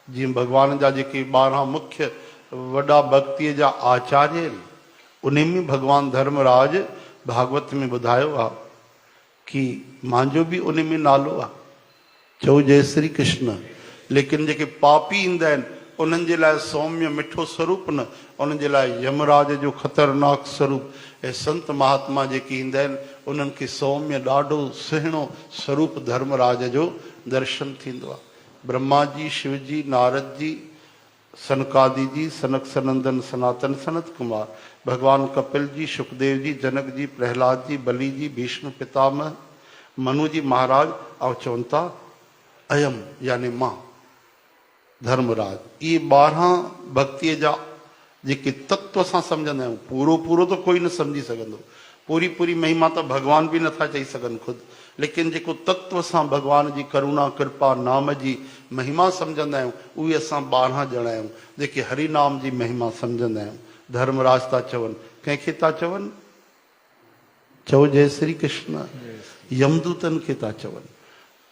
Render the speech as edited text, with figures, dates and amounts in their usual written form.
जी भगवान जा जेके 12 मुख्य वॾा भक्तीअ जा आचार्य आहिनि, उन में भगवान धर्मराज भागवत में ॿुधायो आहे कि मुंहिंजो बि उन में नालो आहे, चओ जय श्री कृष्ण। लेकिन जेके पापी ईंदा आहिनि उन्हनि जे लाइ सौम्य मिठो स्वरूप न, उन्हनि जे लाइ यमराज जो ख़तरनाक स्वरूप। ऐं संत महात्मा जेके ईंदा आहिनि उन्हनि खे सौम्य ॾाढो सुहिणो स्वरूप धर्मराज जो दर्शन थींदो आहे। ब्रह्मा जी, शिव जी, नारद जी, सनकादि जी, सनक सनंदन, सनातन सनत कुमार, भगवान कपिल जी, सुखदेव जी, जनक जी, प्रहलाद जी, बलि जी, भीष्म पितामह, मनु जी महाराज, और चवनि था अयम यानी मां धर्मराज। ये 12 भक्तीअ जा जेके तत्व सां सम्झंदा आहियूं, पूरो पूरो तो कोई न सम्झी सघंदो, पूरी पूरी महिमा तो भगवान भी नथा चई सघनि खुद, लेकिन जेको तत्व सां भगवान जी करुणा कृपा नाम जी महिमा सम्झंदा आहियूं, उहे असां 12 ॼणा आहियूं जेके हरि नाम जी महिमा सम्झंदा आहियूं। धर्मराज था चवनि, कंहिंखे था चवनि? चओ जय श्री कृष्ण। यमदूतन खे था चवनि।